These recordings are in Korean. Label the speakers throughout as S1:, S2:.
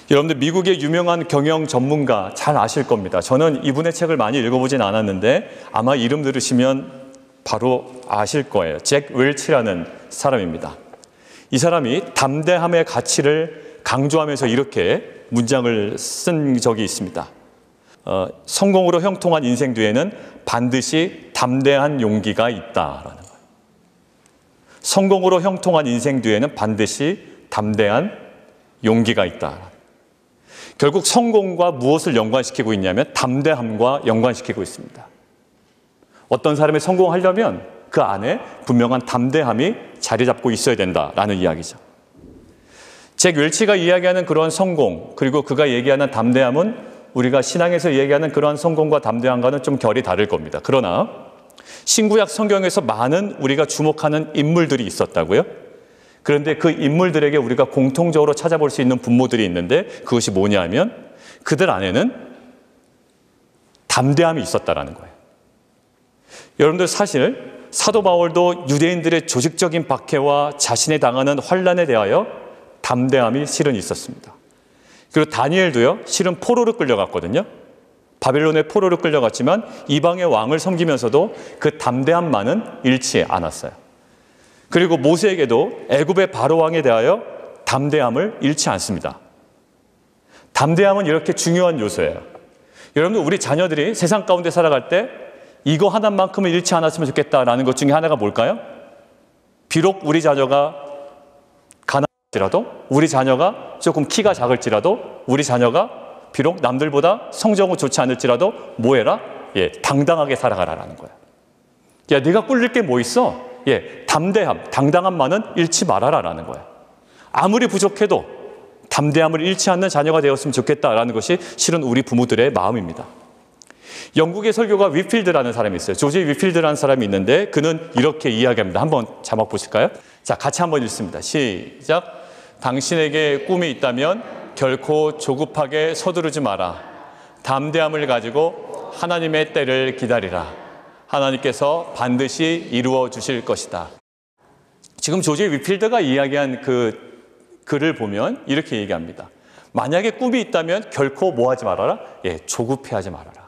S1: 여러분들 미국의 유명한 경영 전문가 잘 아실 겁니다. 저는 이분의 책을 많이 읽어보진 않았는데 아마 이름 들으시면 바로 아실 거예요. 잭 웰치라는 사람입니다. 이 사람이 담대함의 가치를 강조하면서 이렇게 문장을 쓴 적이 있습니다. 성공으로 형통한 인생 뒤에는 반드시 담대한 용기가 있다라는 거예요. 성공으로 형통한 인생 뒤에는 반드시 담대한 용기가 있다. 결국 성공과 무엇을 연관시키고 있냐면 담대함과 연관시키고 있습니다. 어떤 사람이 성공하려면 그 안에 분명한 담대함이 자리 잡고 있어야 된다라는 이야기죠. 잭 웰치가 이야기하는 그러한 성공, 그리고 그가 얘기하는 담대함은 우리가 신앙에서 얘기하는 그러한 성공과 담대함과는 좀 결이 다를 겁니다. 그러나 신구약 성경에서 많은 우리가 주목하는 인물들이 있었다고요. 그런데 그 인물들에게 우리가 공통적으로 찾아볼 수 있는 분모들이 있는데 그것이 뭐냐면 그들 안에는 담대함이 있었다라는 거예요. 여러분들 사실 사도 바울도 유대인들의 조직적인 박해와 자신이 당하는 환난에 대하여 담대함이 실은 있었습니다. 그리고 다니엘도요, 실은 포로로 끌려갔거든요. 바벨론의 포로로 끌려갔지만 이방의 왕을 섬기면서도 그 담대함만은 잃지 않았어요. 그리고 모세에게도 애굽의 바로 왕에 대하여 담대함을 잃지 않습니다. 담대함은 이렇게 중요한 요소예요. 여러분들 우리 자녀들이 세상 가운데 살아갈 때 이거 하나만큼은 잃지 않았으면 좋겠다라는 것 중에 하나가 뭘까요? 비록 우리 자녀가 가난할지라도, 우리 자녀가 조금 키가 작을지라도, 우리 자녀가 비록 남들보다 성적은 좋지 않을지라도 뭐해라? 당당하게 살아가라라는 거예요. 야, 네가 꿀릴 게 뭐 있어? 담대함, 당당함만은 잃지 말아라라는 거예요. 아무리 부족해도 담대함을 잃지 않는 자녀가 되었으면 좋겠다라는 것이 실은 우리 부모들의 마음입니다. 영국의 설교가 위필드라는 사람이 있어요. 조지 위필드라는 사람이 있는데 그는 이렇게 이야기합니다. 한번 자막 보실까요? 자, 같이 한번 읽습니다. 시작. 당신에게 꿈이 있다면 결코 조급하게 서두르지 마라. 담대함을 가지고 하나님의 때를 기다리라. 하나님께서 반드시 이루어 주실 것이다. 지금 조지 위필드가 이야기한 그 글을 보면 이렇게 얘기합니다. 만약에 꿈이 있다면 결코 뭐 하지 말아라? 조급해하지 말아라.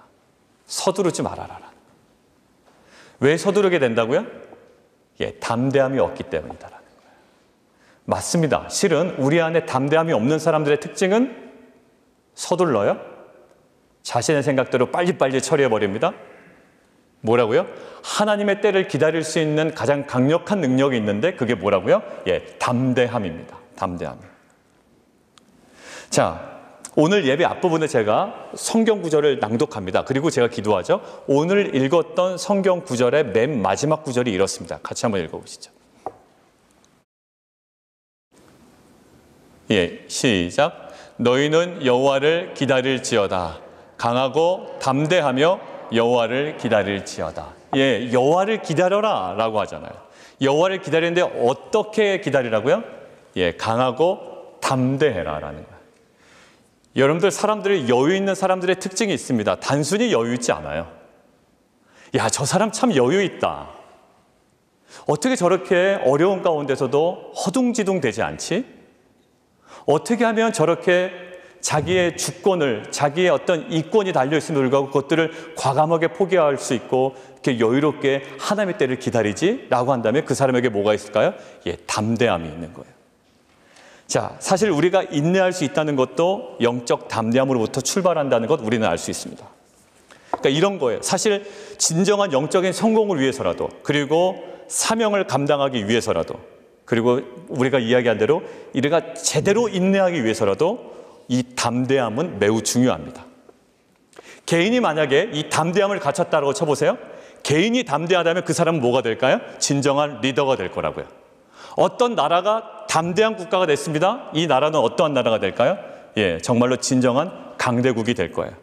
S1: 서두르지 말아라. 왜 서두르게 된다고요? 담대함이 없기 때문이다라는 거예요. 맞습니다. 실은 우리 안에 담대함이 없는 사람들의 특징은 서둘러요. 자신의 생각대로 빨리빨리 처리해버립니다. 뭐라고요? 하나님의 때를 기다릴 수 있는 가장 강력한 능력이 있는데 그게 뭐라고요? 담대함입니다. 담대함. 자, 오늘 예배 앞부분에 제가 성경 구절을 낭독합니다. 그리고 제가 기도하죠. 오늘 읽었던 성경 구절의 맨 마지막 구절이 이렇습니다. 같이 한번 읽어보시죠. 시작. 너희는 여호와를 기다릴지어다. 강하고 담대하며 여호와를 기다릴지어다. 여호와를 기다려라 라고 하잖아요. 여호와를 기다리는데 어떻게 기다리라고요? 강하고 담대해라 라는 거예요. 여러분들 사람들이 여유 있는 사람들의 특징이 있습니다. 단순히 여유 있지 않아요. 야, 저 사람 참 여유 있다. 어떻게 저렇게 어려운 가운데서도 허둥지둥 되지 않지? 어떻게 하면 저렇게 자기의 주권을, 자기의 어떤 이권이 달려있음에도 불구하고 그것들을 과감하게 포기할 수 있고 이렇게 여유롭게 하나님의 때를 기다리지? 라고 한다면 그 사람에게 뭐가 있을까요? 담대함이 있는 거예요. 자, 사실 우리가 인내할 수 있다는 것도 영적 담대함으로부터 출발한다는 것 우리는 알 수 있습니다. 그러니까 이런 거예요. 사실 진정한 영적인 성공을 위해서라도, 그리고 사명을 감당하기 위해서라도, 그리고 우리가 이야기한 대로 우리가 제대로 인내하기 위해서라도 이 담대함은 매우 중요합니다. 개인이 만약에 이 담대함을 갖췄다고 쳐보세요. 개인이 담대하다면 그 사람은 뭐가 될까요? 진정한 리더가 될 거라고요. 어떤 나라가 담대한 국가가 됐습니다. 이 나라는 어떠한 나라가 될까요? 정말로 진정한 강대국이 될 거예요.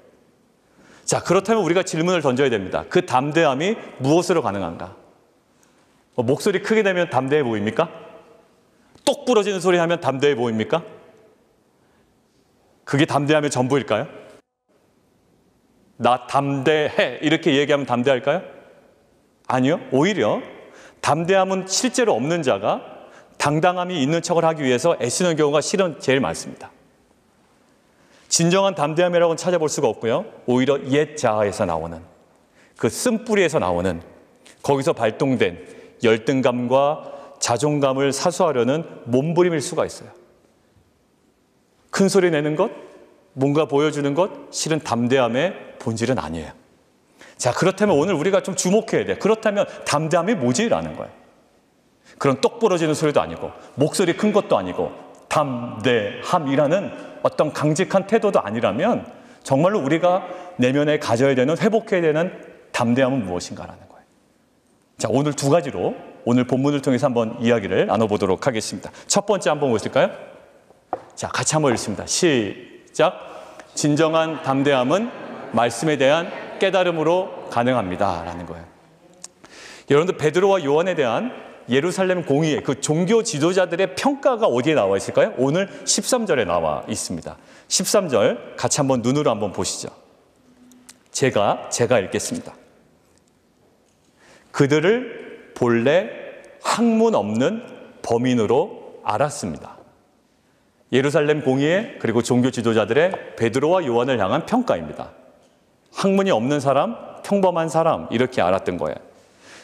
S1: 자, 그렇다면 우리가 질문을 던져야 됩니다. 그 담대함이 무엇으로 가능한가? 목소리 크게 내면 담대해 보입니까? 똑 부러지는 소리 하면 담대해 보입니까? 그게 담대함의 전부일까요? 나 담대해 이렇게 얘기하면 담대할까요? 아니요. 오히려 담대함은 실제로 없는 자가 당당함이 있는 척을 하기 위해서 애쓰는 경우가 실은 제일 많습니다. 진정한 담대함이라고는 찾아볼 수가 없고요. 오히려 옛 자아에서 나오는, 그 쓴뿌리에서 나오는, 거기서 발동된 열등감과 자존감을 사수하려는 몸부림일 수가 있어요. 큰 소리 내는 것, 뭔가 보여주는 것, 실은 담대함의 본질은 아니에요. 자, 그렇다면 오늘 우리가 좀 주목해야 돼. 그렇다면 담대함이 뭐지? 라는 거예요. 그런 똑 부러지는 소리도 아니고, 목소리 큰 것도 아니고, 담대함이라는 어떤 강직한 태도도 아니라면 정말로 우리가 내면에 가져야 되는, 회복해야 되는 담대함은 무엇인가라는 거예요. 자, 오늘 두 가지로 오늘 본문을 통해서 한번 이야기를 나눠보도록 하겠습니다. 첫 번째 한번 보실까요? 자, 같이 한번 읽습니다. 시작. 진정한 담대함은 말씀에 대한 깨달음으로 가능합니다. 라는 거예요. 여러분들, 베드로와 요한에 대한 예루살렘 공의회, 그 종교 지도자들의 평가가 어디에 나와 있을까요? 오늘 13절에 나와 있습니다. 13절 같이 한번 눈으로 한번 보시죠. 제가 읽겠습니다. 그들을 본래 학문 없는 범인으로 알았습니다. 예루살렘 공의회 그리고 종교 지도자들의 베드로와 요한을 향한 평가입니다. 학문이 없는 사람, 평범한 사람, 이렇게 알았던 거예요.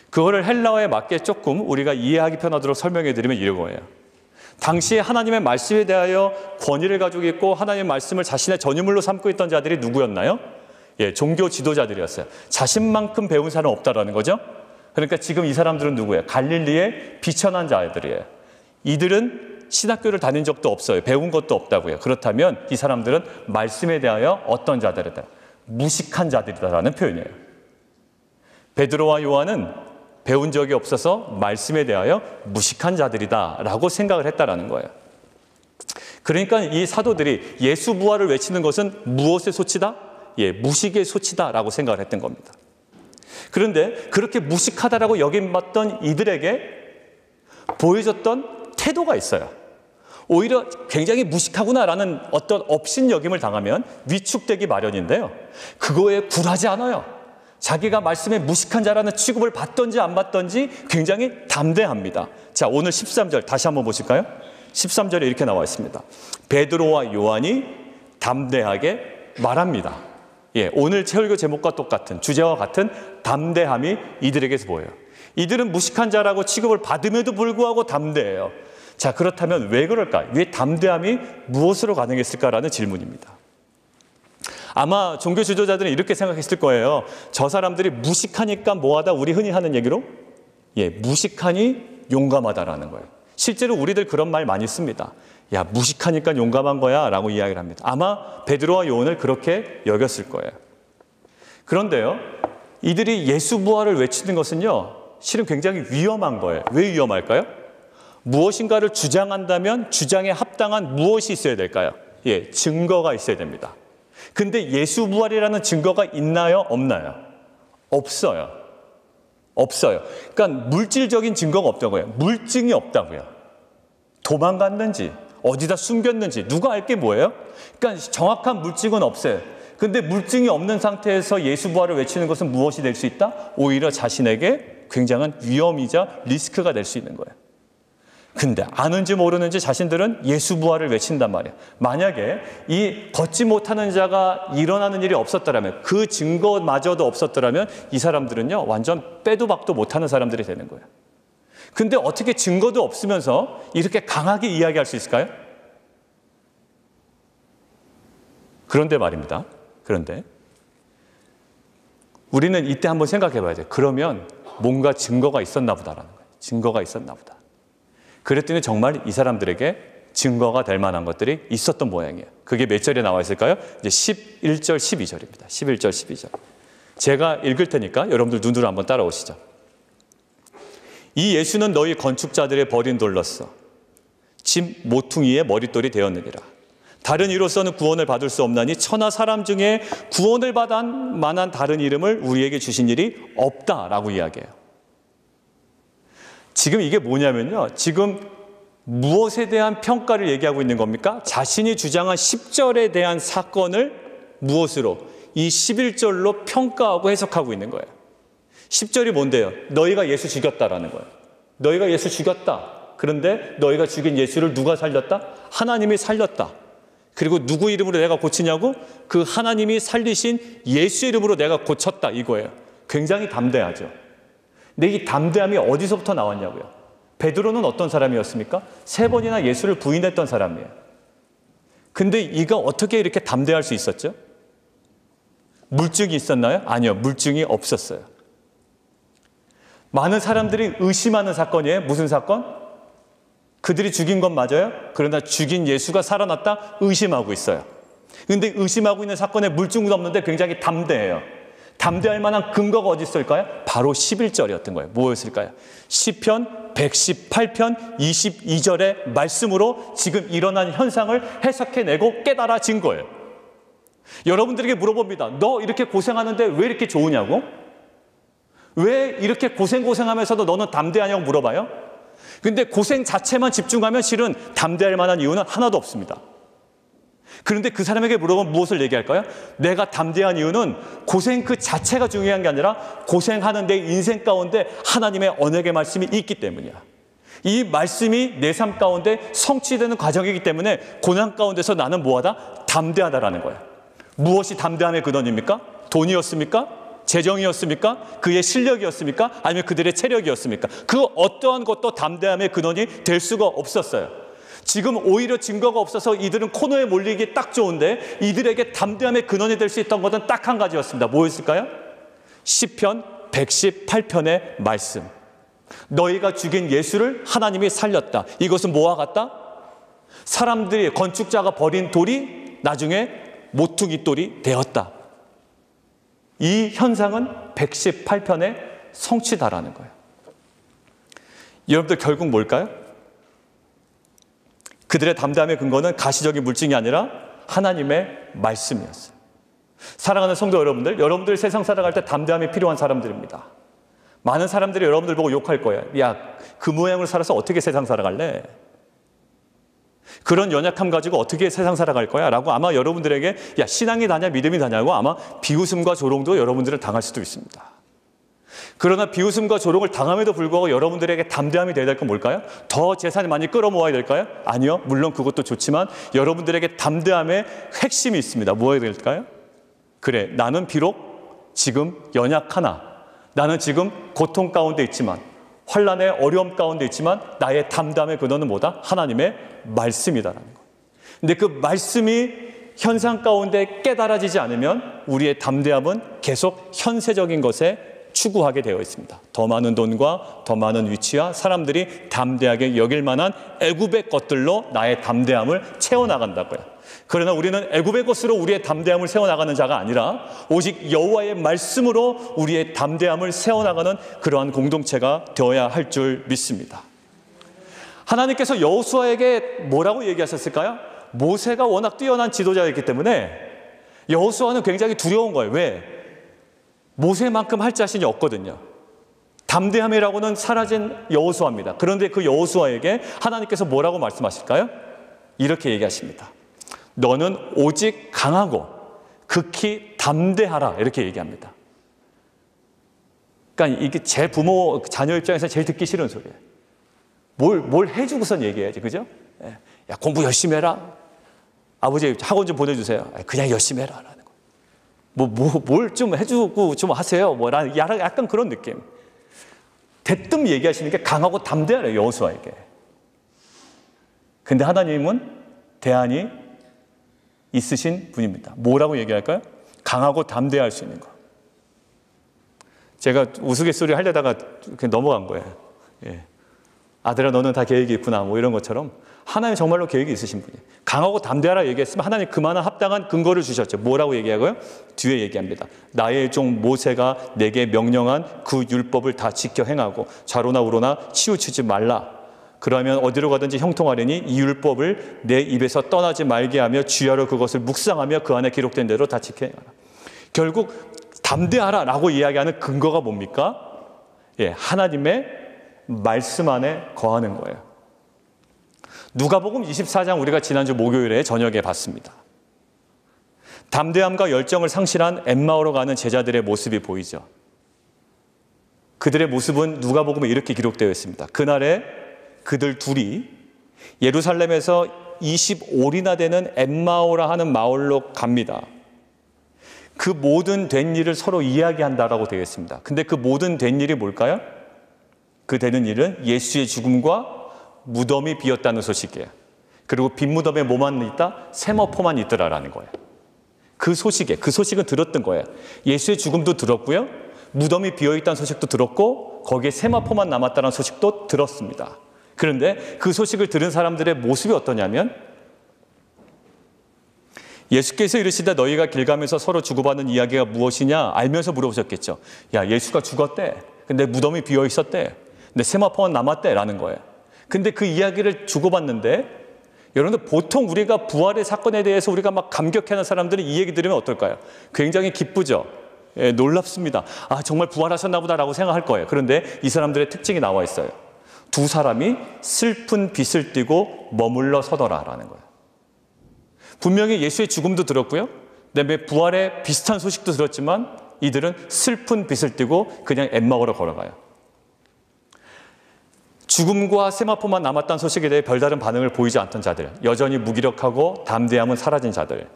S1: 그거를 헬라어에 맞게 조금 우리가 이해하기 편하도록 설명해 드리면 이런 거예요. 당시에 하나님의 말씀에 대하여 권위를 가지고 있고 하나님의 말씀을 자신의 전유물로 삼고 있던 자들이 누구였나요? 예, 종교 지도자들이었어요. 자신만큼 배운 사람은 없다라는 거죠. 그러니까 지금 이 사람들은 누구예요? 갈릴리의 비천한 자들이에요. 이들은 신학교를 다닌 적도 없어요. 배운 것도 없다고요. 그렇다면 이 사람들은 말씀에 대하여 어떤 자들이다? 무식한 자들이다라는 표현이에요. 베드로와 요한은 배운 적이 없어서 말씀에 대하여 무식한 자들이다라고 생각을 했다라는 거예요. 그러니까 이 사도들이 예수 부활을 외치는 것은 무엇의 소치다? 예, 무식의 소치다라고 생각을 했던 겁니다. 그런데 그렇게 무식하다라고 여김받던 이들에게 보여줬던 태도가 있어요. 오히려 굉장히 무식하구나라는 어떤 업신여김을 당하면 위축되기 마련인데요. 그거에 굴하지 않아요. 자기가 말씀에 무식한 자라는 취급을 받던지 안 받던지 굉장히 담대합니다. 자, 오늘 13절 다시 한번 보실까요? 13절에 이렇게 나와 있습니다. 베드로와 요한이 담대하게 말합니다. 예, 오늘 설교 제목과 똑같은, 주제와 같은 담대함이 이들에게서 보여요. 이들은 무식한 자라고 취급을 받음에도 불구하고 담대해요. 자, 그렇다면 왜 그럴까? 왜 담대함이 무엇으로 가능했을까라는 질문입니다. 아마 종교 지도자들은 이렇게 생각했을 거예요. 저 사람들이 무식하니까 뭐하다, 우리 흔히 하는 얘기로 예, 무식하니 용감하다라는 거예요. 실제로 우리들 그런 말 많이 씁니다. 야, 무식하니까 용감한 거야 라고 이야기를 합니다. 아마 베드로와 요한을 그렇게 여겼을 거예요. 그런데요, 이들이 예수 부활을 외치는 것은요, 실은 굉장히 위험한 거예요. 왜 위험할까요? 무엇인가를 주장한다면 주장에 합당한 무엇이 있어야 될까요? 예, 증거가 있어야 됩니다. 근데 예수 부활이라는 증거가 있나요? 없나요? 없어요. 없어요. 그러니까 물질적인 증거가 없다고요. 물증이 없다고요. 도망갔는지 어디다 숨겼는지 누가 알 게 뭐예요? 그러니까 정확한 물증은 없어요. 근데 물증이 없는 상태에서 예수 부활을 외치는 것은 무엇이 될 수 있다? 오히려 자신에게 굉장한 위험이자 리스크가 될 수 있는 거예요. 근데 아는지 모르는지 자신들은 예수 부활을 외친단 말이에요. 만약에 이 걷지 못하는 자가 일어나는 일이 없었더라면, 그 증거마저도 없었더라면 이 사람들은요, 완전 빼도 박도 못하는 사람들이 되는 거예요. 근데 어떻게 증거도 없으면서 이렇게 강하게 이야기할 수 있을까요? 그런데 말입니다. 그런데 우리는 이때 한번 생각해 봐야 돼요. 그러면 뭔가 증거가 있었나 보다라는 거예요. 증거가 있었나 보다. 그랬더니 정말 이 사람들에게 증거가 될 만한 것들이 있었던 모양이에요. 그게 몇 절에 나와 있을까요? 이제 11절, 12절입니다. 11절, 12절. 제가 읽을 테니까 여러분들 눈으로 한번 따라오시죠. 이 예수는 너희 건축자들의 버린 돌로서 집 모퉁이의 머릿돌이 되었느니라. 다른 이로서는 구원을 받을 수 없나니 천하 사람 중에 구원을 받을 만한 다른 이름을 우리에게 주신 일이 없다라고 이야기해요. 지금 이게 뭐냐면요, 지금 무엇에 대한 평가를 얘기하고 있는 겁니까? 자신이 주장한 10절에 대한 사건을 무엇으로? 이 11절로 평가하고 해석하고 있는 거예요. 10절이 뭔데요? 너희가 예수 죽였다라는 거예요. 너희가 예수 죽였다. 그런데 너희가 죽인 예수를 누가 살렸다? 하나님이 살렸다. 그리고 누구 이름으로 내가 고치냐고? 그 하나님이 살리신 예수의 이름으로 내가 고쳤다 이거예요. 굉장히 담대하죠. 근데 이 담대함이 어디서부터 나왔냐고요? 베드로는 어떤 사람이었습니까? 3번이나 예수를 부인했던 사람이에요. 근데 이가 어떻게 이렇게 담대할 수 있었죠? 물증이 있었나요? 아니요. 물증이 없었어요. 많은 사람들이 의심하는 사건이에요. 무슨 사건? 그들이 죽인 건 맞아요. 그러나 죽인 예수가 살아났다 의심하고 있어요. 그런데 의심하고 있는 사건에 물증도 없는데 굉장히 담대해요. 담대할 만한 근거가 어디 있을까요? 바로 11절이었던 거예요. 뭐였을까요? 시편 118편 22절의 말씀으로 지금 일어난 현상을 해석해내고 깨달아진 거예요. 여러분들에게 물어봅니다. 너 이렇게 고생하는데 왜 이렇게 좋으냐고? 왜 이렇게 고생하면서도 너는 담대하냐고 물어봐요. 근데 고생 자체만 집중하면 실은 담대할 만한 이유는 하나도 없습니다. 그런데 그 사람에게 물어보면 무엇을 얘기할까요? 내가 담대한 이유는 고생 그 자체가 중요한 게 아니라 고생하는 내 인생 가운데 하나님의 언약의 말씀이 있기 때문이야. 이 말씀이 내 삶 가운데 성취되는 과정이기 때문에 고난 가운데서 나는 뭐하다? 담대하다라는 거야. 무엇이 담대함의 근원입니까? 돈이었습니까? 재정이었습니까? 그의 실력이었습니까? 아니면 그들의 체력이었습니까? 그 어떠한 것도 담대함의 근원이 될 수가 없었어요. 지금 오히려 증거가 없어서 이들은 코너에 몰리기 딱 좋은데 이들에게 담대함의 근원이 될 수 있던 것은 딱 한 가지였습니다. 뭐였을까요? 시편 118편의 말씀. 너희가 죽인 예수를 하나님이 살렸다. 이것은 뭐와 같다? 사람들이 건축자가 버린 돌이 나중에 모퉁이 돌이 되었다. 이 현상은 118편의 성취다라는 거예요. 여러분들 결국 뭘까요? 그들의 담대함의 근거는 가시적인 물증이 아니라 하나님의 말씀이었어요. 사랑하는 성도 여러분들, 여러분들 세상 살아갈 때 담대함이 필요한 사람들입니다. 많은 사람들이 여러분들 보고 욕할 거예요. 야, 그 모양으로 살아서 어떻게 세상 살아갈래? 그런 연약함 가지고 어떻게 세상 살아갈 거야? 라고 아마 여러분들에게 야, 신앙이 다냐 믿음이 다냐고 아마 비웃음과 조롱도 여러분들을 당할 수도 있습니다. 그러나 비웃음과 조롱을 당함에도 불구하고 여러분들에게 담대함이 되어야 될 건 뭘까요? 더 재산이 많이 끌어모아야 될까요? 아니요. 물론 그것도 좋지만 여러분들에게 담대함의 핵심이 있습니다. 뭐가 될까요? 그래, 나는 비록 지금 연약하나 나는 지금 고통 가운데 있지만 환난의 어려움 가운데 있지만 나의 담대함의 근원은 뭐다? 하나님의 말씀이다라는 거. 근데 그 말씀이 현상 가운데 깨달아지지 않으면 우리의 담대함은 계속 현세적인 것에 추구하게 되어 있습니다. 더 많은 돈과 더 많은 위치와 사람들이 담대하게 여길 만한 애굽의 것들로 나의 담대함을 채워나간다고요. 그러나 우리는 애굽의 것으로 우리의 담대함을 세워나가는 자가 아니라 오직 여호와의 말씀으로 우리의 담대함을 세워나가는 그러한 공동체가 되어야 할 줄 믿습니다. 하나님께서 여호수아에게 뭐라고 얘기하셨을까요? 모세가 워낙 뛰어난 지도자였기 때문에 여호수아는 굉장히 두려운 거예요. 왜? 모세만큼 할 자신이 없거든요. 담대함이라고는 사라진 여호수아입니다. 그런데 그 여호수아에게 하나님께서 뭐라고 말씀하실까요? 이렇게 얘기하십니다. 너는 오직 강하고 극히 담대하라 이렇게 얘기합니다. 그러니까 이게 제 부모 자녀 입장에서 제일 듣기 싫은 소리예요. 뭘 해주고선 얘기해야지, 그죠? 야, 공부 열심히 해라. 아버지 학원 좀 보내주세요. 그냥 열심히 해라. 라는 거. 뭘 좀 해주고 좀 하세요. 뭐라는 약간 그런 느낌. 대뜸 얘기하시는 게 강하고 담대하래요, 여호수아에게. 근데 하나님은 대안이 있으신 분입니다. 뭐라고 얘기할까요? 강하고 담대할 수 있는 거. 제가 우스갯소리 하려다가 그냥 넘어간 거예요. 예. 아들아 너는 다 계획이 있구나 뭐 이런 것처럼 하나님 정말로 계획이 있으신 분이에요. 강하고 담대하라 얘기했으면 하나님 그만한 합당한 근거를 주셨죠. 뭐라고 얘기하고요? 뒤에 얘기합니다. 나의 종 모세가 내게 명령한 그 율법을 다 지켜 행하고 좌로나 우로나 치우치지 말라. 그러면 어디로 가든지 형통하려니 이 율법을 내 입에서 떠나지 말게 하며 주야로 그것을 묵상하며 그 안에 기록된 대로 다 지켜 행하라. 결국 담대하라라고 이야기하는 근거가 뭡니까? 예, 하나님의 말씀 안에 거하는 거예요. 누가복음 24장 우리가 지난주 목요일에 저녁에 봤습니다. 담대함과 열정을 상실한 엠마오로 가는 제자들의 모습이 보이죠. 그들의 모습은 누가복음에 이렇게 기록되어 있습니다. 그날에 그들 둘이 예루살렘에서 25리나 되는 엠마오라 하는 마을로 갑니다. 그 모든 된 일을 서로 이야기한다라고 되어 있습니다. 근데 그 모든 된 일이 뭘까요? 그 되는 일은 예수의 죽음과 무덤이 비었다는 소식이에요. 그리고 빈 무덤에 뭐만 있다? 세마포만 있더라라는 거예요. 그 소식은 들었던 거예요. 예수의 죽음도 들었고요. 무덤이 비어있다는 소식도 들었고 거기에 세마포만 남았다는 소식도 들었습니다. 그런데 그 소식을 들은 사람들의 모습이 어떠냐면 예수께서 이르시되 너희가 길 가면서 서로 주고받는 이야기가 무엇이냐 알면서 물어보셨겠죠. 야, 예수가 죽었대. 근데 무덤이 비어있었대. 근데 세마포만 남았대 라는 거예요. 근데 그 이야기를 주고받는데 여러분들 보통 우리가 부활의 사건에 대해서 우리가 막 감격해하는 사람들이 이 얘기 들으면 어떨까요? 굉장히 기쁘죠. 예, 놀랍습니다. 아, 정말 부활하셨나 보다라고 생각할 거예요. 그런데 이 사람들의 특징이 나와 있어요. 두 사람이 슬픈 빛을 띠고 머물러 서더라라는 거예요. 분명히 예수의 죽음도 들었고요. 그다음에 부활의 비슷한 소식도 들었지만 이들은 슬픈 빛을 띠고 그냥 엠마오로 걸어가요. 죽음과 세마포만 남았다는 소식에 대해 별다른 반응을 보이지 않던 자들, 여전히 무기력하고 담대함은 사라진 자들.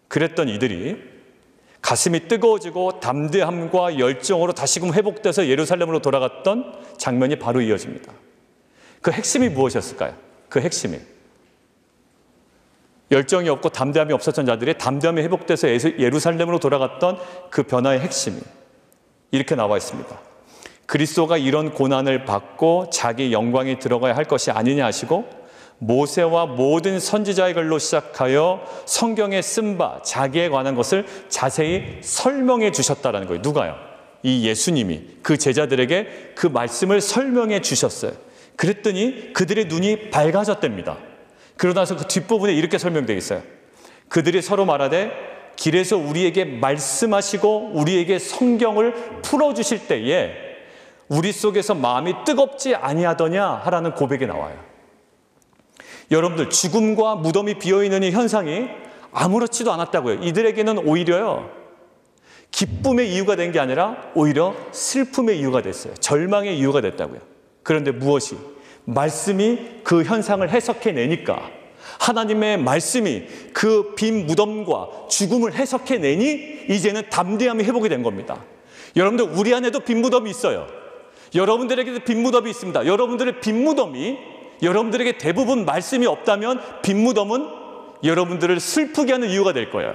S1: 그랬던 이들이 가슴이 뜨거워지고 담대함과 열정으로 다시금 회복돼서 예루살렘으로 돌아갔던 장면이 바로 이어집니다. 그 핵심이 무엇이었을까요? 그 핵심이 열정이 없고 담대함이 없었던 자들이 담대함이 회복돼서 예루살렘으로 돌아갔던 그 변화의 핵심이 이렇게 나와 있습니다. 그리스도가 이런 고난을 받고 자기 영광에 들어가야 할 것이 아니냐 하시고 모세와 모든 선지자의 글로 시작하여 성경에 쓴 바 자기에 관한 것을 자세히 설명해 주셨다는 거예요. 누가요? 이 예수님이 그 제자들에게 그 말씀을 설명해 주셨어요. 그랬더니 그들의 눈이 밝아졌답니다. 그러나서 그 뒷부분에 이렇게 설명되어 있어요. 그들이 서로 말하되 길에서 우리에게 말씀하시고 우리에게 성경을 풀어주실 때에 우리 속에서 마음이 뜨겁지 아니하더냐 하라는 고백이 나와요. 여러분들 죽음과 무덤이 비어있는 이 현상이 아무렇지도 않았다고요. 이들에게는 오히려요 기쁨의 이유가 된 게 아니라 오히려 슬픔의 이유가 됐어요. 절망의 이유가 됐다고요. 그런데 무엇이? 말씀이 그 현상을 해석해내니까 하나님의 말씀이 그 빈 무덤과 죽음을 해석해내니 이제는 담대함이 회복이 된 겁니다. 여러분들 우리 안에도 빈 무덤이 있어요. 여러분들에게도 빈 무덤이 있습니다. 여러분들의 빈 무덤이 여러분들에게 대부분 말씀이 없다면 빈 무덤은 여러분들을 슬프게 하는 이유가 될 거예요.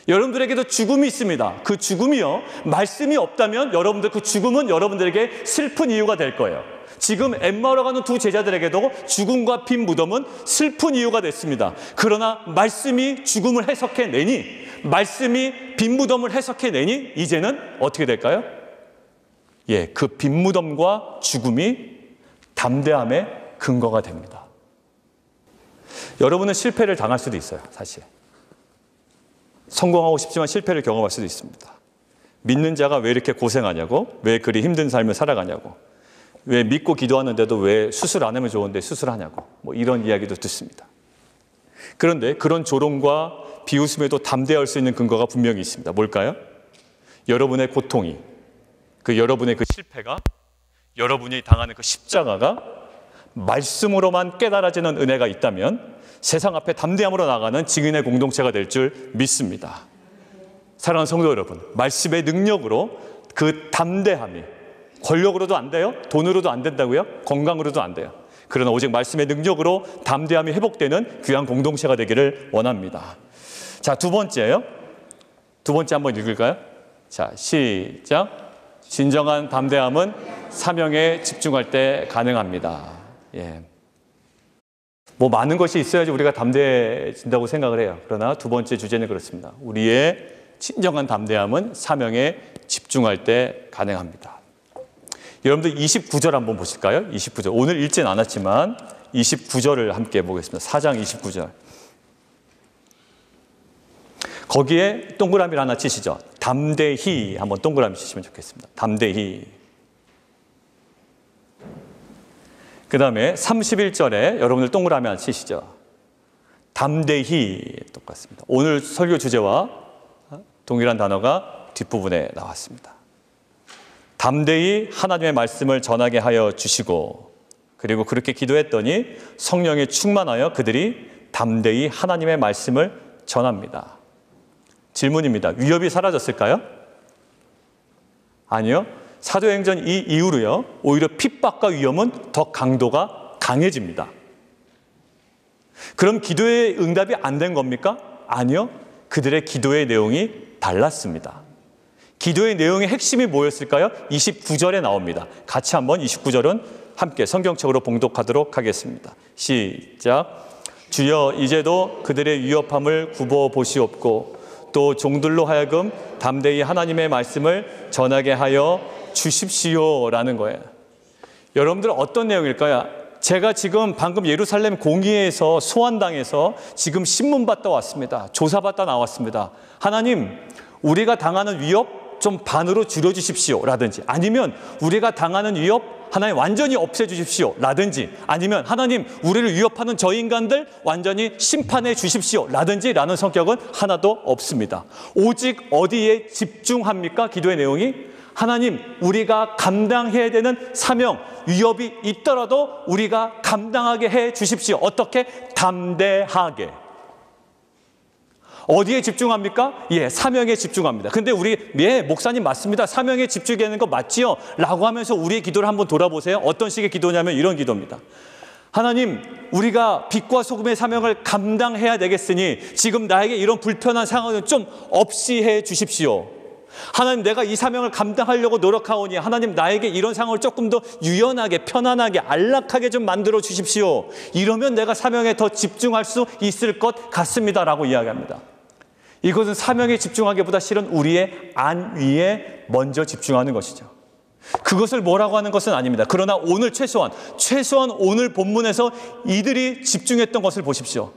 S1: 여러분들에게도 죽음이 있습니다. 그 죽음이요 말씀이 없다면 여러분들 그 죽음은 여러분들에게 슬픈 이유가 될 거예요. 지금 엠마오로 가는 두 제자들에게도 죽음과 빈 무덤은 슬픈 이유가 됐습니다. 그러나 말씀이 죽음을 해석해내니 말씀이 빈 무덤을 해석해내니 이제는 어떻게 될까요? 예, 그 빈 무덤과 죽음이 담대함의 근거가 됩니다. 여러분은 실패를 당할 수도 있어요. 사실 성공하고 싶지만 실패를 경험할 수도 있습니다. 믿는 자가 왜 이렇게 고생하냐고, 왜 그리 힘든 삶을 살아가냐고, 왜 믿고 기도하는데도 왜 수술 안 하면 좋은데 수술하냐고, 뭐 이런 이야기도 듣습니다. 그런데 그런 조롱과 비웃음에도 담대할 수 있는 근거가 분명히 있습니다. 뭘까요? 여러분의 고통이, 여러분의 그 실패가, 여러분이 당하는 그 십자가가 말씀으로만 깨달아지는 은혜가 있다면 세상 앞에 담대함으로 나가는 증인의 공동체가 될 줄 믿습니다. 사랑하는 성도 여러분, 말씀의 능력으로 그 담대함이 권력으로도 안 돼요. 돈으로도 안 된다고요. 건강으로도 안 돼요. 그러나 오직 말씀의 능력으로 담대함이 회복되는 귀한 공동체가 되기를 원합니다. 자, 두 번째요. 두 번째 한번 읽을까요? 자, 시작. 진정한 담대함은 사명에 집중할 때 가능합니다. 예. 뭐 많은 것이 있어야지 우리가 담대해진다고 생각을 해요. 그러나 두 번째 주제는 그렇습니다. 우리의 진정한 담대함은 사명에 집중할 때 가능합니다. 여러분들 29절 한번 보실까요? 29절. 오늘 읽진 않았지만 29절을 함께 보겠습니다. 4장 29절. 거기에 동그라미를 하나 치시죠. 담대히 한번 동그라미 치시면 좋겠습니다. 담대히. 그 다음에 31절에 여러분들 동그라미 하나 치시죠. 담대히 똑같습니다. 오늘 설교 주제와 동일한 단어가 뒷부분에 나왔습니다. 담대히 하나님의 말씀을 전하게 하여 주시고, 그리고 그렇게 기도했더니 성령에 충만하여 그들이 담대히 하나님의 말씀을 전합니다. 질문입니다. 위협이 사라졌을까요? 아니요. 사도행전 이 이후로요, 오히려 핍박과 위험은 더 강도가 강해집니다. 그럼 기도의 응답이 안 된 겁니까? 아니요. 그들의 기도의 내용이 달랐습니다. 기도의 내용의 핵심이 뭐였을까요? 29절에 나옵니다. 같이 한번 29절은 함께 성경책으로 봉독하도록 하겠습니다. 시작. 주여 이제도 그들의 위협함을 굽어 보시옵고 또 종들로 하여금 담대히 하나님의 말씀을 전하게 하여 주십시오라는 거예요. 여러분들 어떤 내용일까요? 제가 지금 방금 예루살렘 공의회에서 소환당해서 지금 신문 받다 왔습니다. 조사받다 나왔습니다. 하나님, 우리가 당하는 위협 좀 반으로 줄여주십시오 라든지, 아니면 우리가 당하는 위협 하나님 완전히 없애주십시오 라든지, 아니면 하나님 우리를 위협하는 저 인간들 완전히 심판해 주십시오 라든지 라는 성격은 하나도 없습니다. 오직 어디에 집중합니까? 기도의 내용이 하나님, 우리가 감당해야 되는 사명, 위협이 있더라도 우리가 감당하게 해 주십시오. 어떻게? 담대하게. 어디에 집중합니까? 예, 사명에 집중합니다. 근데 우리, 예, 목사님 맞습니다. 사명에 집중하는 거 맞지요? 라고 하면서 우리의 기도를 한번 돌아보세요. 어떤 식의 기도냐면 이런 기도입니다. 하나님, 우리가 빛과 소금의 사명을 감당해야 되겠으니 지금 나에게 이런 불편한 상황은 좀 없이 해 주십시오. 하나님, 내가 이 사명을 감당하려고 노력하오니 하나님 나에게 이런 상황을 조금 더 유연하게, 편안하게, 안락하게 좀 만들어 주십시오. 이러면 내가 사명에 더 집중할 수 있을 것 같습니다 라고 이야기합니다. 이것은 사명에 집중하기보다 실은 우리의 안위에 먼저 집중하는 것이죠. 그것을 뭐라고 하는 것은 아닙니다. 그러나 오늘 최소한 오늘 본문에서 이들이 집중했던 것을 보십시오.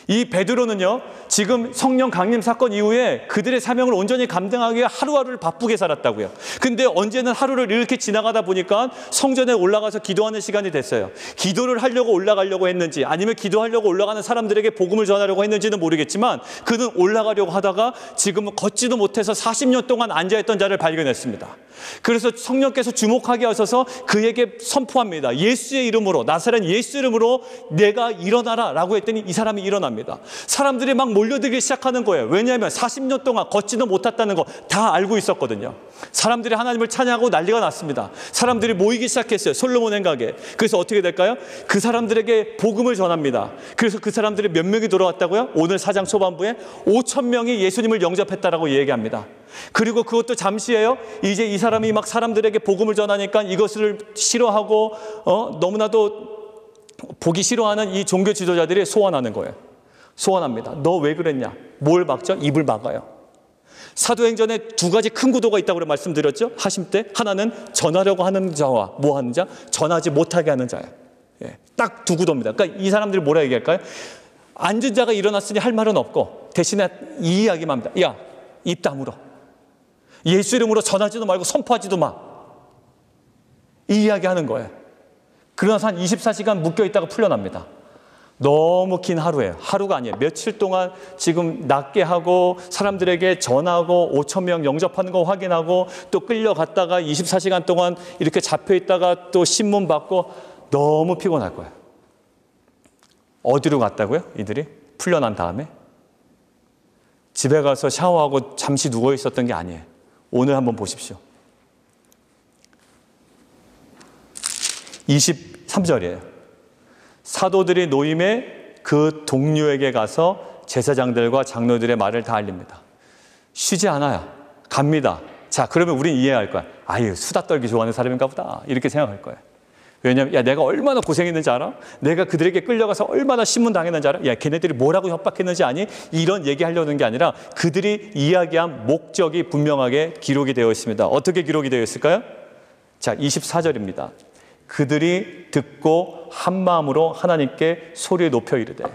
S1: 이 베드로는요, 지금 성령 강림 사건 이후에 그들의 사명을 온전히 감당하기 위해 하루하루를 바쁘게 살았다고요. 근데 언제는 하루를 이렇게 지나가다 보니까 성전에 올라가서 기도하는 시간이 됐어요. 기도를 하려고 올라가려고 했는지, 아니면 기도하려고 올라가는 사람들에게 복음을 전하려고 했는지는 모르겠지만 그는 올라가려고 하다가 지금은 걷지도 못해서 40년 동안 앉아있던 자를 발견했습니다. 그래서 성령께서 주목하게 하셔서 그에게 선포합니다. 예수의 이름으로, 나사렛 예수 이름으로 내가 일어나라 라고 했더니 이 사람이 일어납니다. 사람들이 막 몰려들기 시작하는 거예요. 왜냐하면 40년 동안 걷지도 못했다는 거 다 알고 있었거든요. 사람들이 하나님을 찬양하고 난리가 났습니다. 사람들이 모이기 시작했어요. 솔로몬 행각에. 그래서 어떻게 될까요? 그 사람들에게 복음을 전합니다. 그래서 그 사람들이 몇 명이 돌아왔다고요? 오늘 4장 초반부에 5,000명이 예수님을 영접했다라고 얘기합니다. 그리고 그것도 잠시예요. 이제 이 사람이 막 사람들에게 복음을 전하니까 이것을 싫어하고 너무나도 보기 싫어하는 이 종교 지도자들이 소환하는 거예요. 소환합니다. 너 왜 그랬냐? 뭘 막죠? 입을 막아요. 사도행전에 두 가지 큰 구도가 있다고 말씀드렸죠? 하심 때 하나는 전하려고 하는 자와 뭐 하는 자? 전하지 못하게 하는 자예요. 예, 딱 두 구도입니다. 그러니까 이 사람들이 뭐라 얘기할까요? 앉은 자가 일어났으니 할 말은 없고 대신에 이 이야기만 합니다. 야, 입 다물어. 예수 이름으로 전하지도 말고 선포하지도 마. 이 이야기 하는 거예요. 그러나서 한 24시간 묶여있다가 풀려납니다. 너무 긴 하루예요. 하루가 아니에요. 며칠 동안 지금 낫게 하고 사람들에게 전하고 5,000명 영접하는 거 확인하고 또 끌려갔다가 24시간 동안 이렇게 잡혀있다가 또 신문 받고 너무 피곤할 거예요. 어디로 갔다고요? 이들이? 풀려난 다음에? 집에 가서 샤워하고 잠시 누워 있었던 게 아니에요. 오늘 한번 보십시오. 23절이에요. 사도들이 노임에 그 동료에게 가서 제사장들과 장로들의 말을 다 알립니다. 쉬지 않아요. 갑니다. 자, 그러면 우린 이해할 거야. 아유, 수다 떨기 좋아하는 사람인가 보다. 이렇게 생각할 거예요. 왜냐하면 야, 내가 얼마나 고생했는지 알아? 내가 그들에게 끌려가서 얼마나 신문 당했는지 알아? 야, 걔네들이 뭐라고 협박했는지 아니? 이런 얘기하려는 게 아니라 그들이 이야기한 목적이 분명하게 기록이 되어 있습니다. 어떻게 기록이 되어 있을까요? 자, 24절입니다. 그들이 듣고 한 마음으로 하나님께 소리 높여 이르되,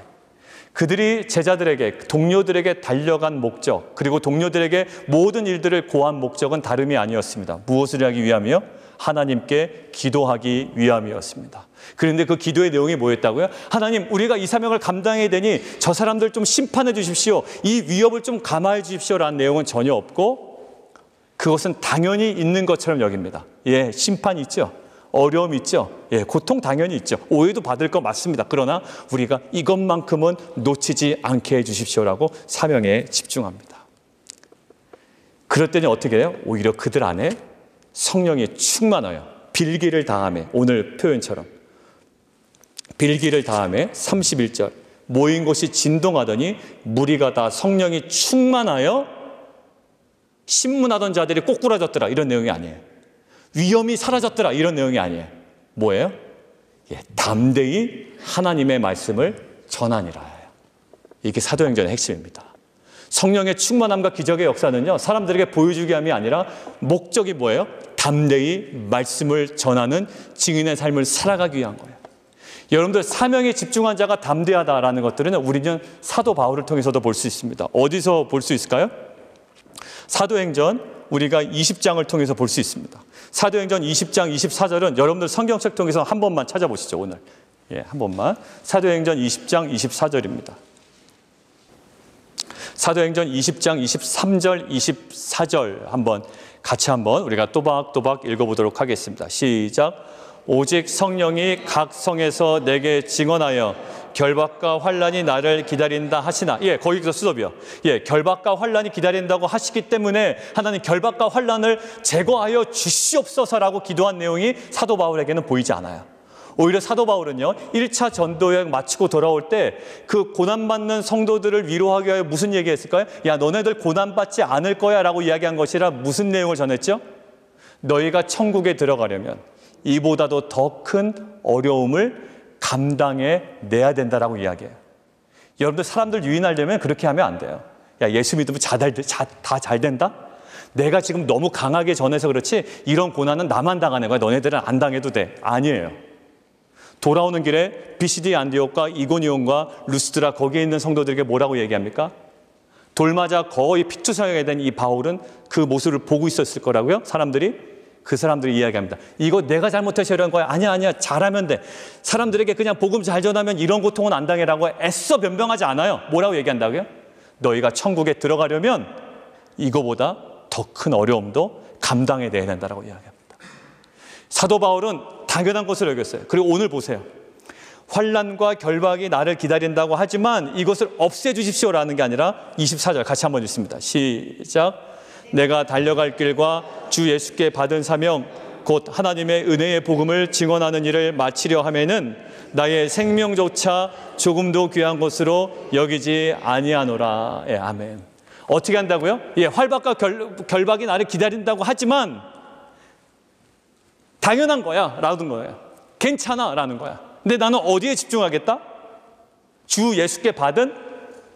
S1: 그들이 제자들에게, 동료들에게 달려간 목적, 그리고 동료들에게 모든 일들을 고한 목적은 다름이 아니었습니다. 무엇을 하기 위함이요? 하나님께 기도하기 위함이었습니다. 그런데 그 기도의 내용이 뭐였다고요? 하나님, 우리가 이 사명을 감당해야 되니 저 사람들 좀 심판해 주십시오. 이 위협을 좀 감화해 주십시오라는 내용은 전혀 없고, 그것은 당연히 있는 것처럼 여깁니다. 예, 심판이 있죠. 어려움이 있죠. 예, 고통 당연히 있죠. 오해도 받을 거 맞습니다. 그러나 우리가 이것만큼은 놓치지 않게 해주십시오라고 사명에 집중합니다. 그럴 때는 어떻게 해요? 오히려 그들 안에 성령이 충만하여 빌기를 다하며, 오늘 표현처럼 빌기를 다하며 31절 모인 곳이 진동하더니 무리가 다 성령이 충만하여 신문하던 자들이 꼬꾸라졌더라, 이런 내용이 아니에요. 위험이 사라졌더라, 이런 내용이 아니에요. 뭐예요? 예, 담대히 하나님의 말씀을 전하니라. 이게 사도행전의 핵심입니다. 성령의 충만함과 기적의 역사는요, 사람들에게 보여주기 함이 아니라 목적이 뭐예요? 담대히 말씀을 전하는 증인의 삶을 살아가기 위한 거예요. 여러분들, 사명에 집중한 자가 담대하다라는 것들은 우리는 사도 바울을 통해서도 볼 수 있습니다. 어디서 볼 수 있을까요? 사도행전 우리가 20장을 통해서 볼 수 있습니다. 사도행전 20장 24절은 여러분들 성경책 통해서 한 번만 찾아보시죠. 오늘 한 번만. 사도행전 20장 24절입니다. 사도행전 20장 23절 24절 같이 우리가 또박또박 읽어보도록 하겠습니다. 시작. 오직 성령이 각 성에서 내게 증언하여 결박과 환난이 나를 기다린다 하시나. 예, 거기서 수업이요. 예, 결박과 환난이 기다린다고 하시기 때문에 하나님 결박과 환난을 제거하여 주시옵소서라고 기도한 내용이 사도 바울에게는 보이지 않아요. 오히려 사도 바울은요, 1차 전도여행 마치고 돌아올 때 그 고난받는 성도들을 위로하기 위하여 무슨 얘기했을까요? 야, 너네들 고난받지 않을 거야 라고 이야기한 것이라 무슨 내용을 전했죠? 너희가 천국에 들어가려면 이보다도 더 큰 어려움을 감당해 내야 된다라고 이야기해요. 여러분들, 사람들 유인하려면 그렇게 하면 안 돼요. 야, 예수 믿으면 다 잘 된다? 내가 지금 너무 강하게 전해서 그렇지 이런 고난은 나만 당하는 거야. 너네들은 안 당해도 돼. 아니에요. 돌아오는 길에 비시디 안디옥과 이고니온과 루스드라, 거기에 있는 성도들에게 뭐라고 얘기합니까? 돌 맞아 거의 피투성하게 된 이 바울은 그 모습을 보고 있었을 거라고요. 그 사람들이 이야기합니다. 이거 내가 잘못해서 이런 거야. 아니야, 잘하면 돼. 사람들에게 그냥 복음 잘 전하면 이런 고통은 안 당해라고 애써 변명하지 않아요. 뭐라고 얘기한다고요? 너희가 천국에 들어가려면 이거보다 더 큰 어려움도 감당해 내야 된다라고 이야기합니다. 사도 바울은 당연한 것을 여겼어요. 그리고 오늘 보세요. 환난과 결박이 나를 기다린다고 하지만 이것을 없애주십시오라는 게 아니라 24절 같이 한번 읽습니다. 시작. 내가 달려갈 길과 주 예수께 받은 사명 곧 하나님의 은혜의 복음을 증언하는 일을 마치려 하면은 나의 생명조차 조금도 귀한 것으로 여기지 아니하노라. 예, 아멘. 어떻게 한다고요? 예, 활박과 결박이 나를 기다린다고 하지만 당연한 거야 라는 거예요. 괜찮아 라는 거야. 근데 나는 어디에 집중하겠다? 주 예수께 받은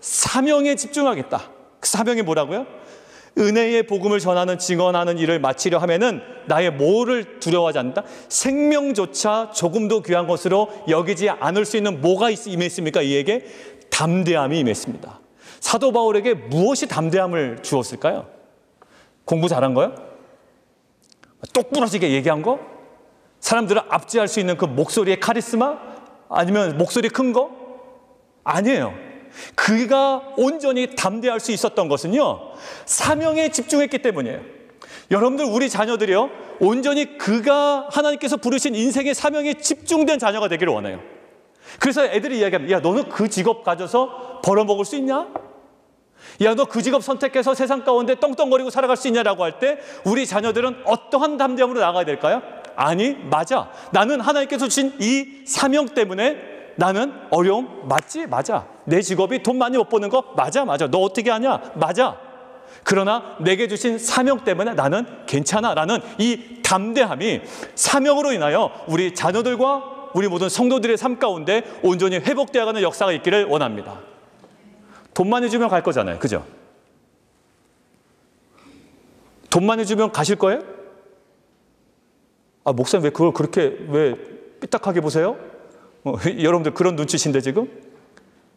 S1: 사명에 집중하겠다. 그 사명이 뭐라고요? 은혜의 복음을 전하는 증언하는 일을 마치려 하면은 나의 뭐를 두려워하지 않는다? 생명조차 조금도 귀한 것으로 여기지 않을 수 있는 뭐가 임했습니까? 이에게 담대함이 임했습니다. 사도 바울에게 무엇이 담대함을 주었을까요? 공부 잘한 거요? 똑부러지게 얘기한 거? 사람들을 압제할 수 있는 그 목소리의 카리스마? 아니면 목소리 큰 거? 아니에요. 그가 온전히 담대할 수 있었던 것은요, 사명에 집중했기 때문이에요. 여러분들, 우리 자녀들이요, 온전히 그가 하나님께서 부르신 인생의 사명에 집중된 자녀가 되기를 원해요. 그래서 애들이 이야기합니다. 야, 너는 그 직업 가져서 벌어먹을 수 있냐? 야, 너 그 직업 선택해서 세상 가운데 떵떵거리고 살아갈 수 있냐라고 할 때 우리 자녀들은 어떠한 담대함으로 나가야 될까요? 아니, 맞아. 나는 하나님께서 주신 이 사명 때문에 나는 어려움 맞지? 맞아. 내 직업이 돈 많이 못 버는 거 맞아. 너 어떻게 하냐? 맞아. 그러나 내게 주신 사명 때문에 나는 괜찮아 라는 이 담대함이 사명으로 인하여 우리 자녀들과 우리 모든 성도들의 삶 가운데 온전히 회복되어가는 역사가 있기를 원합니다. 돈 많이 주면 갈 거잖아요. 그죠? 돈 많이 주면 가실 거예요? 아, 목사님 왜 그걸 그렇게 왜 삐딱하게 보세요? 여러분들 그런 눈치신데 지금?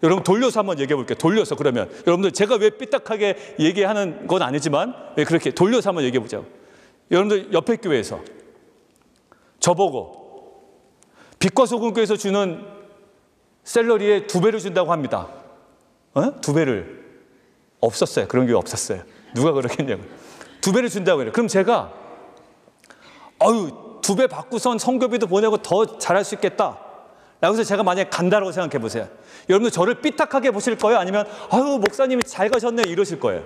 S1: 여러분 돌려서 한번 얘기해 볼게요. 돌려서. 그러면 여러분들 제가 왜 삐딱하게 얘기하는 건 아니지만 왜 그렇게 돌려서 한번 얘기해 보자고. 여러분들 옆에 교회에서 저보고 빛과 소금 교회에서 주는 샐러리에 2배를 준다고 합니다. 2배를. 없었어요. 그런 게 없었어요. 누가 그러겠냐고. 2배를 준다고 해요. 그럼 제가 2배 받고선 성교비도 보내고 더 잘할 수 있겠다. 라고 해서 제가 만약에 간다라고 생각해 보세요. 여러분들 저를 삐딱하게 보실 거예요? 아니면 아유 목사님이 잘 가셨네 이러실 거예요?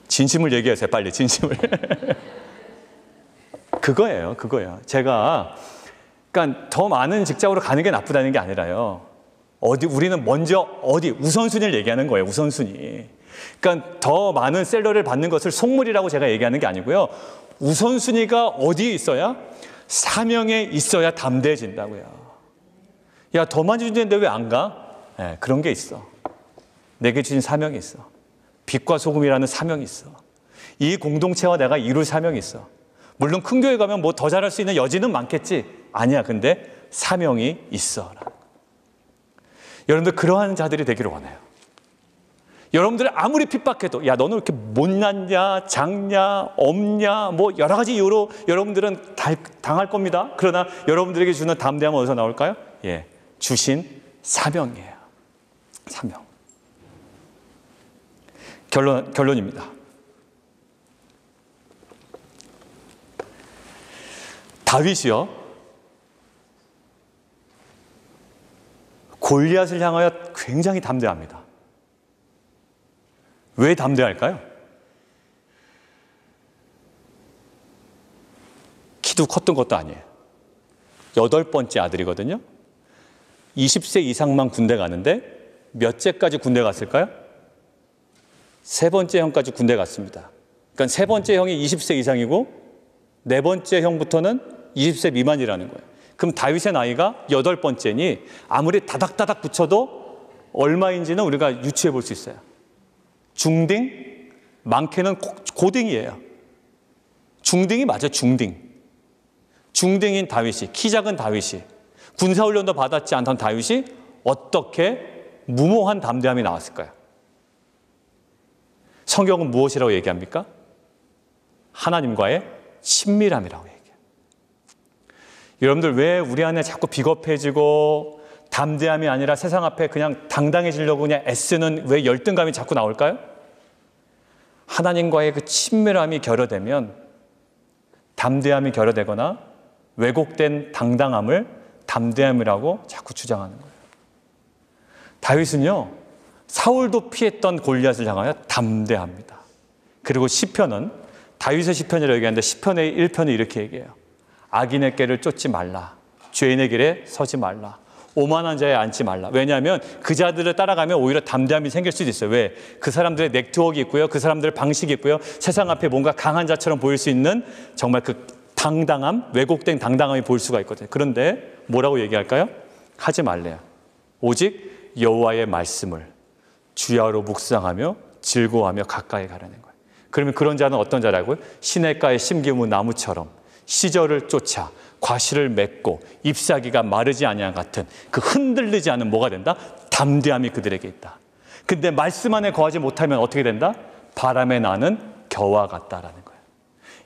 S1: 진심을 얘기하세요. 빨리 진심을. 그거예요. 제가 그러니까 더 많은 직장으로 가는 게 나쁘다는 게 아니라요. 우리는 먼저 우선순위를 얘기하는 거예요. 우선순위. 그러니까 더 많은 셀러리를 받는 것을 속물이라고 제가 얘기하는 게 아니고요. 우선순위가 어디에 있어야? 사명에 있어야 담대해진다고요. 야, 더 많이 주는데 왜 안 가? 네, 그런 게 있어. 내게 주신 사명이 있어. 빛과 소금이라는 사명이 있어. 이 공동체와 내가 이룰 사명이 있어. 물론 큰 교회 가면 뭐 더 잘할 수 있는 여지는 많겠지. 아니야. 근데 사명이 있어. 여러분들 그러한 자들이 되기를 원해요. 여러분들 아무리 핍박해도 야 너는 왜 이렇게 못났냐, 작냐, 없냐 뭐 여러 가지 이유로 여러분들은 당할 겁니다. 그러나 여러분들에게 주는 담대함은 어디서 나올까요? 예, 주신 사명이에요. 사명. 결론입니다. 다윗이요, 골리앗을 향하여 굉장히 담대합니다. 왜 담대할까요? 키도 컸던 것도 아니에요. 8번째 아들이거든요. 20세 이상만 군대 가는데 몇째까지 군대 갔을까요? 3번째 형까지 군대 갔습니다. 그러니까 3번째 형이 20세 이상이고 4번째 형부터는 20세 미만이라는 거예요. 그럼 다윗의 나이가 8번째니 아무리 다닥다닥 붙여도 얼마인지는 우리가 유추해 볼 수 있어요. 중딩, 많게는 고딩이에요. 중딩이 맞아, 중딩. 중딩인 다윗이, 키 작은 다윗이, 군사훈련도 받았지 않던 다윗이 어떻게 무모한 담대함이 나왔을까요? 성경은 무엇이라고 얘기합니까? 하나님과의 친밀함이라고 얘기해요. 여러분들 왜 우리 안에 자꾸 비겁해지고 담대함이 아니라 세상 앞에 그냥 당당해지려고 그냥 애쓰는 왜 열등감이 자꾸 나올까요? 하나님과의 그 친밀함이 결여되면 담대함이 결여되거나 왜곡된 당당함을 담대함이라고 자꾸 주장하는 거예요. 다윗은요, 사울도 피했던 골리앗을 향하여 담대합니다. 그리고 시편은 다윗의 시편이라고 얘기하는데 시편의 1편이 이렇게 얘기해요. 악인의 길을 쫓지 말라. 죄인의 길에 서지 말라. 오만한 자에 앉지 말라. 왜냐하면 그 자들을 따라가면 오히려 담대함이 생길 수도 있어요. 왜? 그 사람들의 네트워크 있고요. 그 사람들의 방식이 있고요. 세상 앞에 뭔가 강한 자처럼 보일 수 있는 정말 그 당당함, 왜곡된 당당함이 보일 수가 있거든요. 그런데 뭐라고 얘기할까요? 하지 말래요. 오직 여호와의 말씀을 주야로 묵상하며 즐거워하며 가까이 가라는 거예요. 그러면 그런 자는 어떤 자라고요? 시냇가에 심기문 나무처럼 시절을 쫓아 과실을 맺고 잎사귀가 마르지 아니한 같은 그 흔들리지 않은 뭐가 된다? 담대함이 그들에게 있다. 근데 말씀 안에 거하지 못하면 어떻게 된다? 바람에 나는 겨와 같다라는 거예요.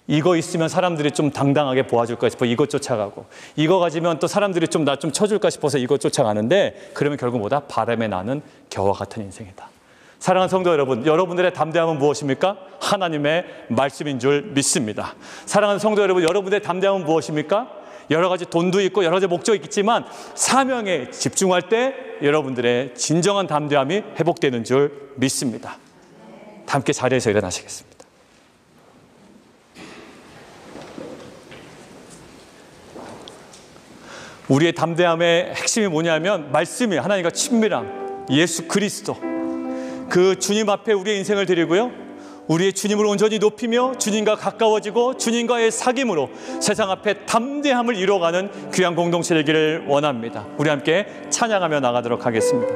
S1: 이거 있으면 사람들이 좀 당당하게 보아줄까 싶어 이거 쫓아가고, 이거 가지면 또 사람들이 좀 나 좀 쳐줄까 싶어서 이거 쫓아가는데, 그러면 결국 뭐다? 바람에 나는 겨와 같은 인생이다. 사랑하는 성도 여러분, 여러분들의 담대함은 무엇입니까? 하나님의 말씀인 줄 믿습니다. 사랑하는 성도 여러분, 여러분들의 담대함은 무엇입니까? 여러 가지 돈도 있고 여러 가지 목적이 있지만 사명에 집중할 때 여러분들의 진정한 담대함이 회복되는 줄 믿습니다. 함께 자리에서 일어나시겠습니다. 우리의 담대함의 핵심이 뭐냐면 말씀이, 하나님과 친밀함, 예수 그리스도, 그 주님 앞에 우리의 인생을 드리고요, 우리의 주님을 온전히 높이며 주님과 가까워지고 주님과의 사귐으로 세상 앞에 담대함을 이루어가는 귀한 공동체 되기를 원합니다. 우리 함께 찬양하며 나가도록 하겠습니다.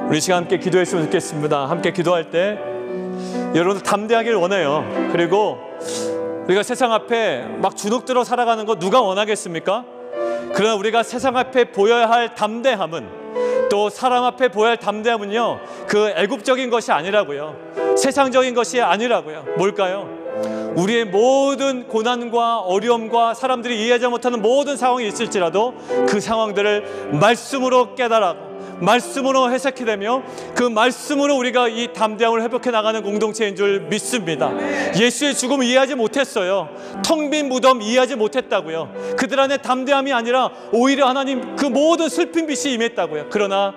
S1: 우리 시간 함께 기도했으면 좋겠습니다. 함께 기도할 때 여러분들 담대하길 원해요. 그리고 우리가 세상 앞에 막 주눅들어 살아가는 거 누가 원하겠습니까? 그러나 우리가 세상 앞에 보여야 할 담대함은, 또 사람 앞에 보여야 할 담대함은요, 그 애국적인 것이 아니라고요, 세상적인 것이 아니라고요. 뭘까요? 우리의 모든 고난과 어려움과 사람들이 이해하지 못하는 모든 상황이 있을지라도 그 상황들을 말씀으로 깨달아 말씀으로 해석해내며 그 말씀으로 우리가 이 담대함을 회복해 나가는 공동체인 줄 믿습니다. 예수의 죽음을 이해하지 못했어요. 텅 빈 무덤 이해하지 못했다고요. 그들 안에 담대함이 아니라 오히려 하나님 그 모든 슬픈 빛이 임했다고요. 그러나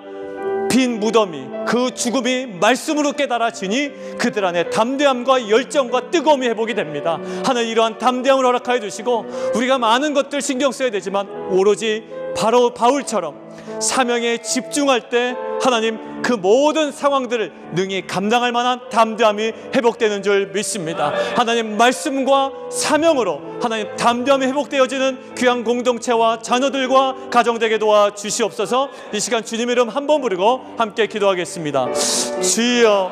S1: 빈 무덤이, 그 죽음이 말씀으로 깨달아지니 그들 안에 담대함과 열정과 뜨거움이 회복이 됩니다. 하나님 이러한 담대함을 허락하여 주시고 우리가 많은 것들 신경 써야 되지만 오로지 바로 바울처럼 사명에 집중할 때 하나님 그 모든 상황들을 능히 감당할 만한 담대함이 회복되는 줄 믿습니다. 하나님 말씀과 사명으로 하나님 담대함이 회복되어지는 귀한 공동체와 자녀들과 가정되게 도와 주시옵소서. 이 시간 주님의 이름 한 번 부르고 함께 기도하겠습니다. 주여,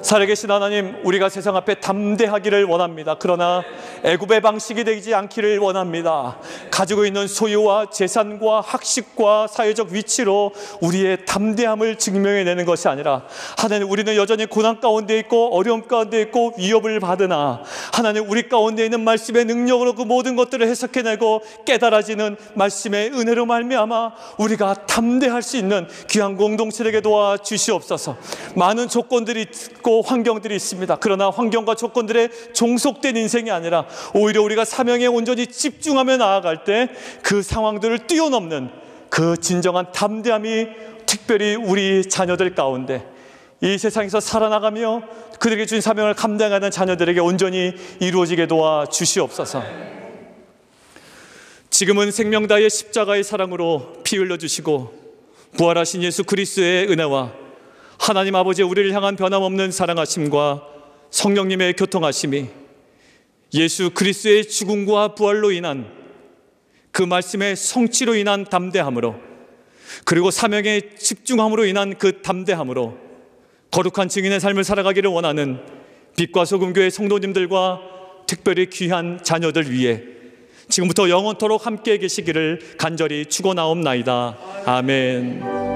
S1: 살아계신 하나님, 우리가 세상 앞에 담대하기를 원합니다. 그러나 애굽의 방식이 되지 않기를 원합니다. 가지고 있는 소유와 재산과 학식과 사회적 위치로 우리의 담대함을 증명해내는 것이 아니라 하나님, 우리는 여전히 고난 가운데 있고 어려움 가운데 있고 위협을 받으나 하나님, 우리 가운데 있는 말씀의 능력으로 그 모든 것들을 해석해내고 깨달아지는 말씀의 은혜로 말미암아 우리가 담대할 수 있는 귀한 공동체에게 도와주시옵소서. 많은 조건들이 있고 환경들이 있습니다. 그러나 환경과 조건들에 종속된 인생이 아니라 오히려 우리가 사명에 온전히 집중하며 나아갈 때 그 상황들을 뛰어넘는 그 진정한 담대함이 특별히 우리 자녀들 가운데 이 세상에서 살아나가며 그들에게 주신 사명을 감당하는 자녀들에게 온전히 이루어지게 도와주시옵소서. 지금은 생명다의 십자가의 사랑으로 피 흘려주시고 부활하신 예수 그리스도의 은혜와 하나님 아버지의 우리를 향한 변함없는 사랑하심과 성령님의 교통하심이 예수 그리스도의 죽음과 부활로 인한 그 말씀의 성취로 인한 담대함으로, 그리고 사명에 집중함으로 인한 그 담대함으로 거룩한 증인의 삶을 살아가기를 원하는 빛과 소금교회 성도님들과 특별히 귀한 자녀들 위해 지금부터 영원토록 함께 계시기를 간절히 축원하옵나이다. 아멘.